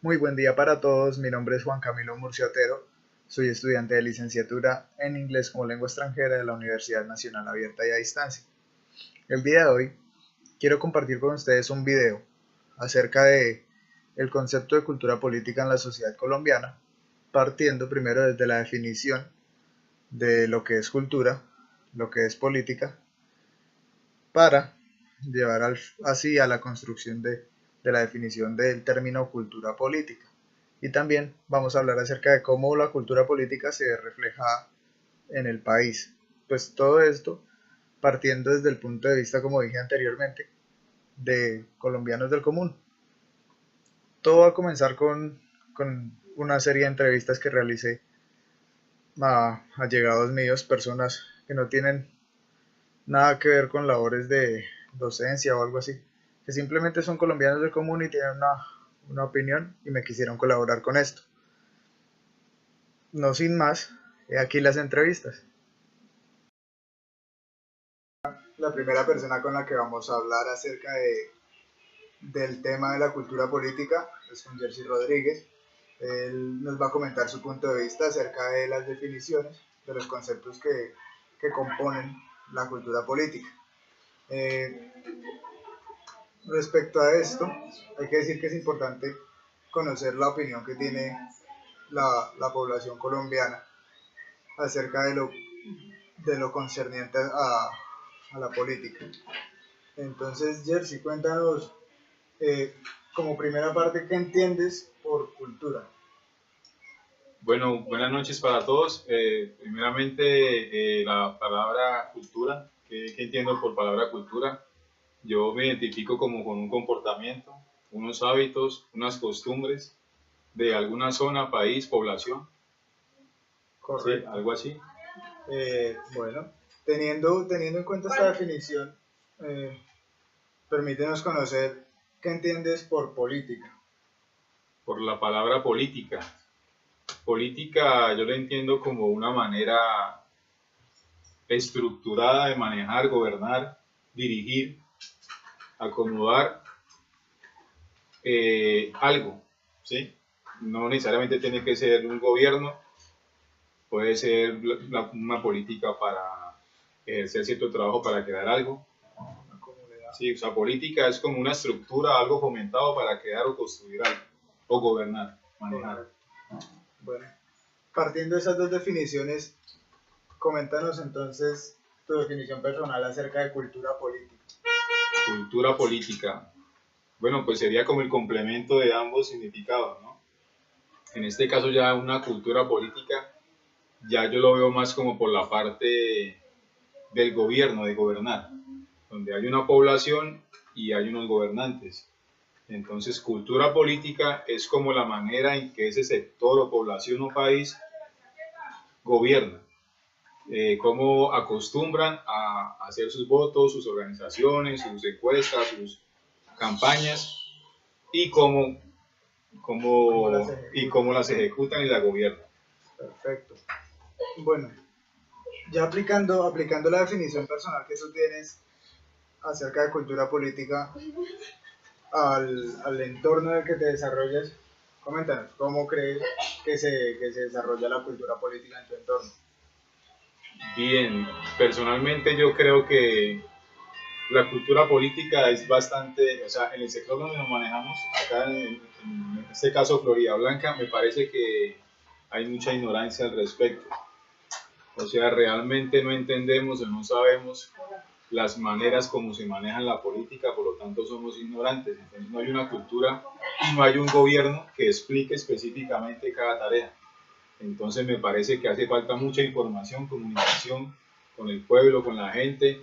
Muy buen día para todos, mi nombre es Juan Camilo Murcia Otero, soy estudiante de licenciatura en Inglés como lengua extranjera de la Universidad Nacional Abierta y a Distancia. El día de hoy quiero compartir con ustedes un video acerca de el concepto de cultura política en la sociedad colombiana, partiendo primero desde la definición de lo que es cultura, lo que es política, para llevar así a la construcción de la definición del término cultura política. Y también vamos a hablar acerca de cómo la cultura política se refleja en el país. Pues todo esto partiendo desde el punto de vista, como dije anteriormente, de colombianos del común. Todo va a comenzar con una serie de entrevistas que realicé a allegados míos, personas que no tienen nada que ver con labores de docencia o algo así, que simplemente son colombianos del común y tienen una opinión y me quisieron colaborar con esto. No sin más, he aquí las entrevistas. La primera persona con la que vamos a hablar acerca del tema de la cultura política es con Jersey Rodríguez. Él nos va a comentar su punto de vista acerca de las definiciones, de los conceptos que componen la cultura política. Eh, Respecto a esto, hay que decir que es importante conocer la opinión que tiene la población colombiana acerca de lo concerniente a la política. Entonces, Jersey, cuéntanos como primera parte, ¿qué entiendes por cultura? Bueno, buenas noches para todos. Primeramente, la palabra cultura, ¿qué entiendo por palabra cultura? Yo me identifico como con un comportamiento, unos hábitos, unas costumbres de alguna zona, país, población, ¿sí? Correcto. Algo así. Bueno, teniendo en cuenta esta definición, eh, permítenos conocer qué entiendes por política. Por la palabra política. Política yo lo entiendo como una manera estructurada de manejar, gobernar, dirigir, acomodar algo, ¿sí? No necesariamente tiene que ser un gobierno, puede ser una política para ejercer cierto trabajo para crear algo. Una comunidad. Sí, o sea, política es como una estructura, algo fomentado para crear o construir algo, o gobernar, manejar. Correcto. Bueno, partiendo de esas dos definiciones, coméntanos entonces tu definición personal acerca de cultura política. Cultura política, bueno, pues sería como el complemento de ambos significados, ¿no? En este caso ya una cultura política, ya yo lo veo más como por la parte del gobierno, de gobernar, donde hay una población y hay unos gobernantes. Entonces, cultura política es como la manera en que ese sector o población o país gobierna, cómo acostumbran a hacer sus votos, sus organizaciones, sus encuestas, sus campañas y cómo las ejecutan y las gobiernan. Perfecto. Bueno, ya aplicando la definición personal que tú tienes acerca de cultura política al entorno en el que te desarrollas, coméntanos, ¿cómo crees que se desarrolla la cultura política en tu entorno? Bien, personalmente yo creo que la cultura política es bastante, o sea, en el sector donde nos manejamos, acá en este caso Florida Blanca, me parece que hay mucha ignorancia al respecto. O sea, realmente no entendemos o no sabemos las maneras como se maneja la política, por lo tanto somos ignorantes. Entonces no hay una cultura y no hay un gobierno que explique específicamente cada tarea. Entonces me parece que hace falta mucha información, comunicación con el pueblo, con la gente,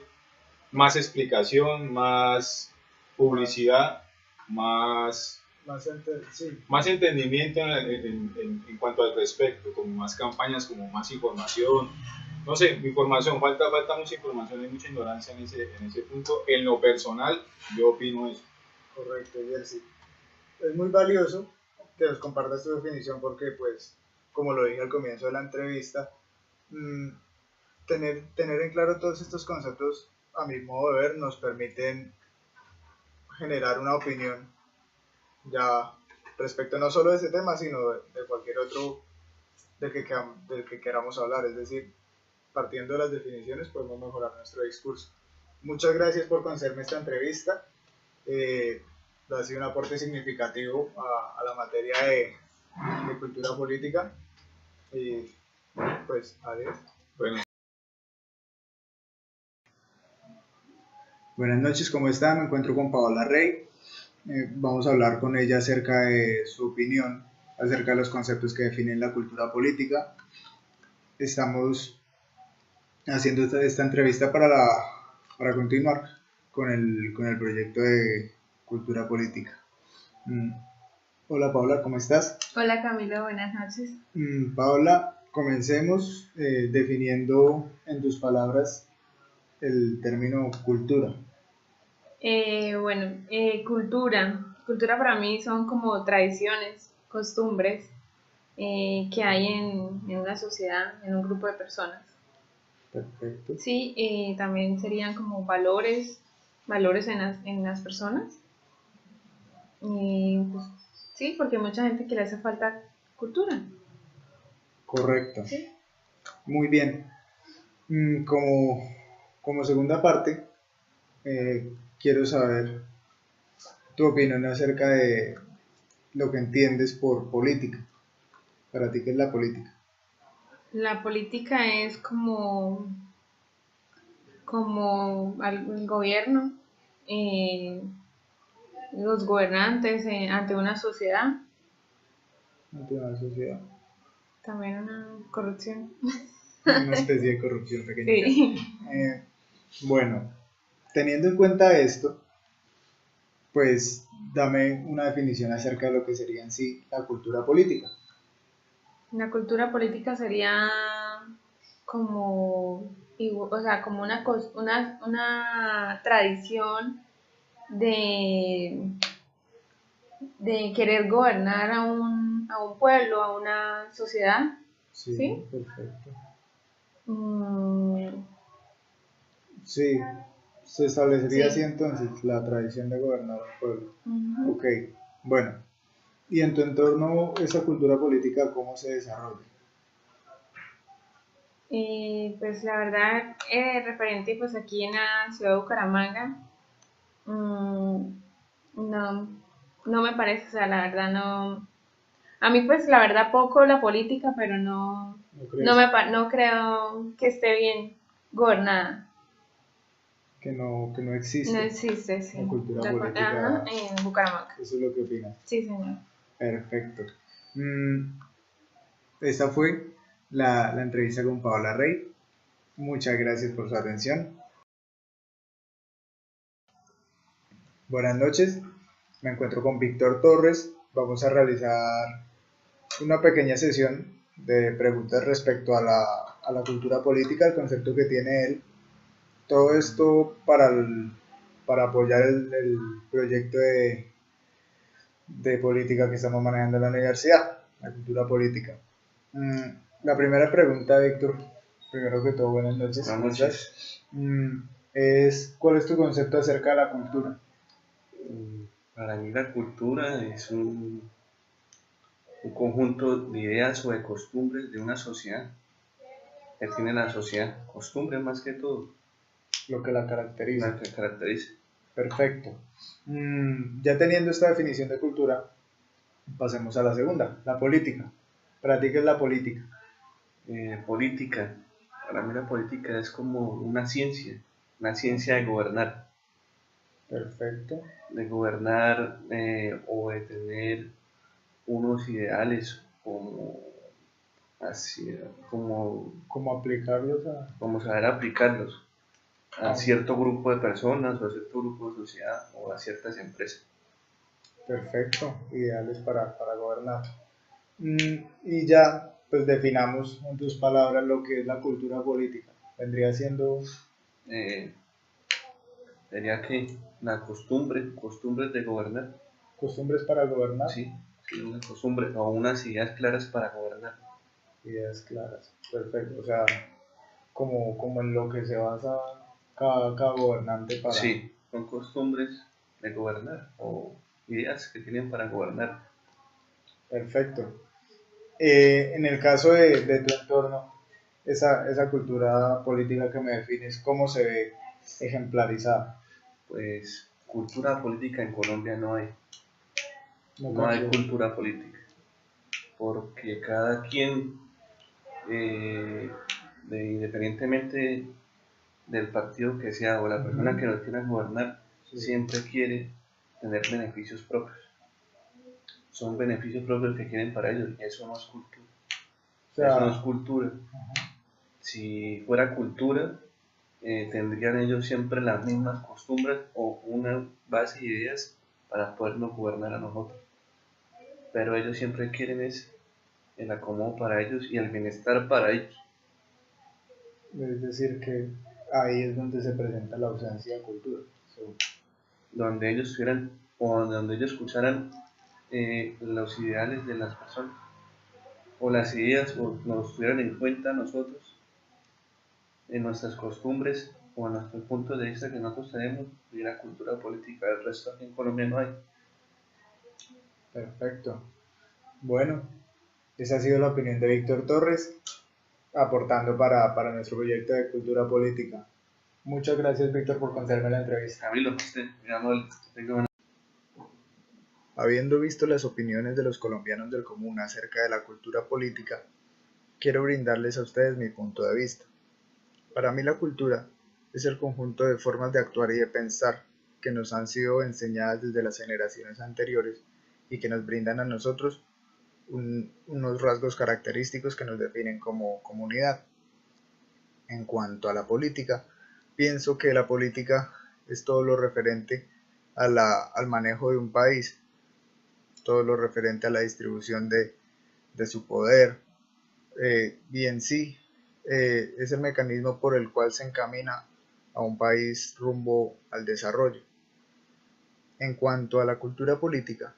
más explicación, más publicidad, más, Sí, más entendimiento en cuanto al respecto, como más campañas, como más información. No sé, información, falta mucha información, hay mucha ignorancia en ese punto. En lo personal, yo opino eso. correcto, Jersey. Es muy valioso que nos compartas tu definición porque, pues, como lo dije al comienzo de la entrevista, mmm, tener en claro todos estos conceptos, a mi modo de ver, nos permiten generar una opinión ya respecto no solo de ese tema, sino de cualquier otro del que queramos hablar. Es decir, partiendo de las definiciones podemos mejorar nuestro discurso. Muchas gracias por concederme esta entrevista. Ha sido un aporte significativo a la materia de cultura política. Y pues, adiós. Bueno, buenas noches, ¿cómo está? Me encuentro con Paola Rey. Vamos a hablar con ella acerca de su opinión, acerca de los conceptos que definen la cultura política. Estamos haciendo esta entrevista para continuar con el proyecto de cultura política. Hola Paola, ¿cómo estás? Hola Camilo, buenas noches. Paola, comencemos definiendo en tus palabras el término cultura. Cultura para mí son como tradiciones, costumbres que hay en una sociedad, en un grupo de personas. Perfecto. Sí, también serían como valores en las personas. Pues, sí, porque hay mucha gente que le hace falta cultura. Correcto. Sí. Muy bien. Como segunda parte, quiero saber tu opinión acerca de lo que entiendes por política. Para ti, ¿qué es la política? La política es como el gobierno, los gobernantes ante una sociedad, Ante una sociedad. también una corrupción. Una especie de corrupción pequeña. Sí. Bueno, teniendo en cuenta esto, pues dame una definición acerca de lo que sería en sí la cultura política. La cultura política sería como, como una tradición de querer gobernar a un pueblo, a una sociedad. Sí, perfecto. Mm, Sí, se establecería Sí. así entonces la tradición de gobernar un pueblo. ujú. Ok, bueno, y en tu entorno esa cultura política, ¿cómo se desarrolla? Pues la verdad, referente pues aquí en la ciudad de Bucaramanga, no, no me parece, o sea, la verdad no. A mí pues la verdad poco la política, pero ¿No crees no creo que esté bien gobernada. que no existe No existe, sí. la cultura Ajá, política? en Bucaramanga. Eso es lo que opinas. Sí, señor. Perfecto. Esta fue la entrevista con Paola Rey. Muchas gracias por su atención. Buenas noches. Me encuentro con Víctor Torres. Vamos a realizar una pequeña sesión de preguntas respecto a la cultura política, el concepto que tiene él. Todo esto para apoyar el proyecto de política que estamos manejando en la universidad, la cultura política. La primera pregunta, Víctor, primero que todo, buenas noches. Buenas ¿Cómo noches. estás? ¿Cuál es tu concepto acerca de la cultura? Para mí la cultura es un conjunto de ideas o de costumbres de una sociedad que tiene la sociedad, costumbres más que todo, Lo que la caracteriza. la que caracteriza. Perfecto. Ya teniendo esta definición de cultura, pasemos a la segunda, la política. ¿Para ti qué es la política? Política, para mí la política es como una ciencia de gobernar. Perfecto. De gobernar o de tener unos ideales ¿Cómo aplicarlos como saber aplicarlos a cierto grupo de personas o a cierto grupo de sociedad o a ciertas empresas. Perfecto, ideales para gobernar. Y ya, pues definamos en tus palabras lo que es la cultura política. Vendría siendo Sería que la costumbres de gobernar, costumbres para gobernar. sí, una costumbre o unas ideas claras para gobernar. Ideas claras. Perfecto, o sea, como en lo que se basa cada gobernante para... Sí, son costumbres de gobernar o ideas que tienen para gobernar. Perfecto. En el caso de tu entorno, esa cultura política que me defines, ¿cómo se ve ejemplarizada? Pues cultura política en Colombia no hay. No No hay considero. cultura política, porque cada quien, eh, independientemente del partido que sea o la persona que nos quiera gobernar, Sí. siempre quiere tener beneficios propios. Son beneficios propios que quieren para ellos, y eso no es cultura. O Eso no es sea, cultura. Si fuera cultura, tendrían ellos siempre las mismas costumbres o una base de ideas para podernos gobernar a nosotros. Pero ellos siempre quieren es el acomodo para ellos y el bienestar para ellos, es decir, que ahí es donde se presenta la ausencia de cultura. So, donde ellos tuvieran o donde ellos escucharan los ideales de las personas o las ideas o nos tuvieran en cuenta nosotros en nuestras costumbres o en nuestros puntos de vista que nosotros tenemos y la cultura política del resto aquí en Colombia no hay. perfecto. Bueno, esa ha sido la opinión de Víctor Torres, aportando para nuestro proyecto de cultura política. Muchas gracias, Víctor, por concederme la entrevista. Camilo, usted, digamos, tenga una... Habiendo visto las opiniones de los colombianos del común acerca de la cultura política, quiero brindarles a ustedes mi punto de vista. Para mí la cultura es el conjunto de formas de actuar y de pensar que nos han sido enseñadas desde las generaciones anteriores y que nos brindan a nosotros unos rasgos característicos que nos definen como comunidad. En cuanto a la política, pienso que la política es todo lo referente al manejo de un país, todo lo referente a la distribución de su poder, y en sí es el mecanismo por el cual se encamina a un país rumbo al desarrollo. En cuanto a la cultura política,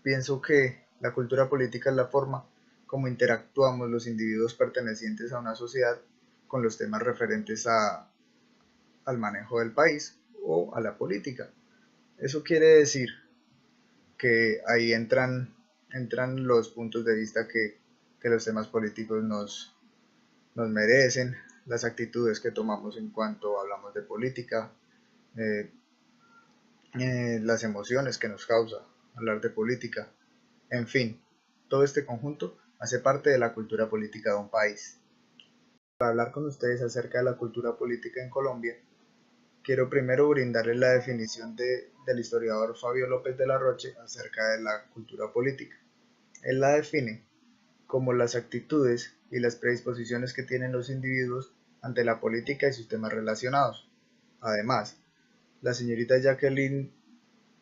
pienso que la cultura política es la forma como interactuamos los individuos pertenecientes a una sociedad con los temas referentes al manejo del país o a la política. Eso quiere decir que ahí entran los puntos de vista que los temas políticos nos merecen, las actitudes que tomamos en cuanto hablamos de política, eh, las emociones que nos causa hablar de política, en fin, todo este conjunto hace parte de la cultura política de un país. Para hablar con ustedes acerca de la cultura política en Colombia, quiero primero brindarles la definición del historiador Fabio López de la Roche acerca de la cultura política. Él la define como las actitudes y las predisposiciones que tienen los individuos ante la política y sus temas relacionados. Además, la señorita Jacqueline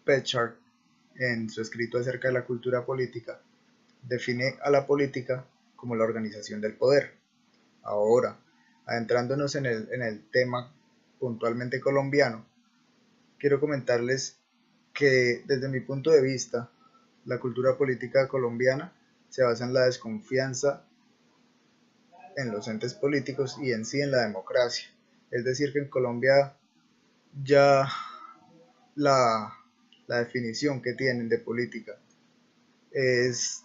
Pechard, en su escrito acerca de la cultura política, define a la política como la organización del poder. Ahora, adentrándonos en el tema puntualmente colombiano, quiero comentarles que desde mi punto de vista, la cultura política colombiana se basa en la desconfianza en los entes políticos y en sí en la democracia. Es decir, que en Colombia ya la, la definición que tienen de política es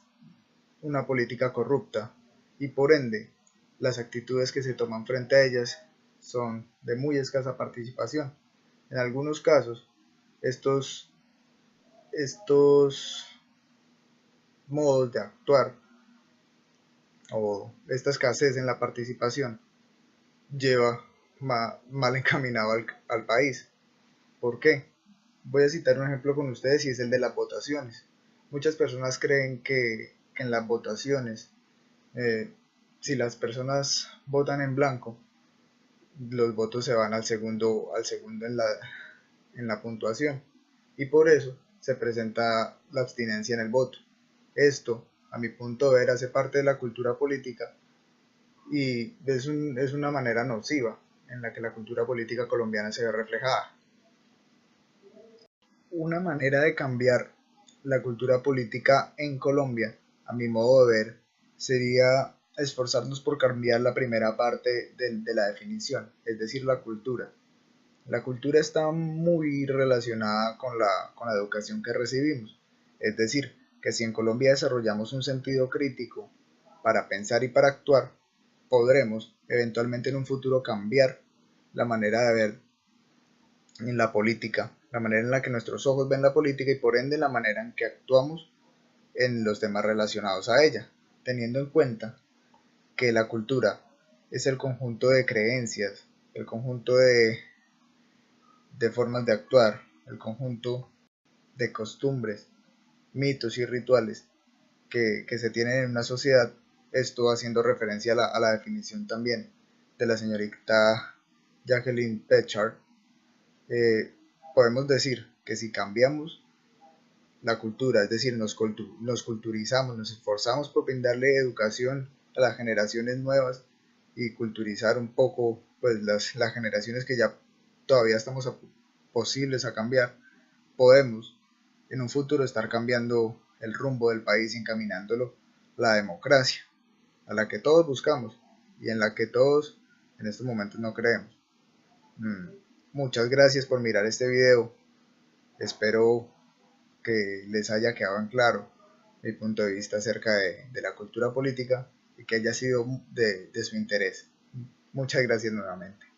una política corrupta y por ende las actitudes que se toman frente a ellas son de muy escasa participación. En algunos casos, estos modos de actuar o esta escasez en la participación lleva mal encaminado al país. ¿Por qué? Voy a citar un ejemplo con ustedes y es el de las votaciones. Muchas personas creen que en las votaciones, si las personas votan en blanco, los votos se van al segundo en la puntuación y por eso se presenta la abstinencia en el voto. Esto, a mi punto de ver, hace parte de la cultura política y es una manera nociva en la que la cultura política colombiana se ve reflejada. Una manera de cambiar la cultura política en Colombia, a mi modo de ver, sería esforzarnos por cambiar la primera parte de la definición, es decir, la cultura. La cultura está muy relacionada con la educación que recibimos, es decir, que si en Colombia desarrollamos un sentido crítico para pensar y para actuar, podremos eventualmente en un futuro cambiar la manera de ver en la política, la manera en la que nuestros ojos ven la política y por ende la manera en que actuamos en los temas relacionados a ella, teniendo en cuenta que la cultura es el conjunto de creencias, el conjunto de formas de actuar, el conjunto de costumbres, mitos y rituales que se tienen en una sociedad, esto haciendo referencia a la definición también de la señorita Jacqueline Pechard, podemos decir que si cambiamos la cultura, es decir, nos culturizamos, nos esforzamos por brindarle educación a las generaciones nuevas y culturizar un poco pues las generaciones que ya todavía estamos posibles a cambiar, podemos en un futuro estar cambiando el rumbo del país y encaminándolo a la democracia, a la que todos buscamos y en la que todos en estos momentos no creemos. Muchas gracias por mirar este video. Espero que les haya quedado en claro mi punto de vista acerca de la cultura política y que haya sido de su interés. Muchas gracias nuevamente.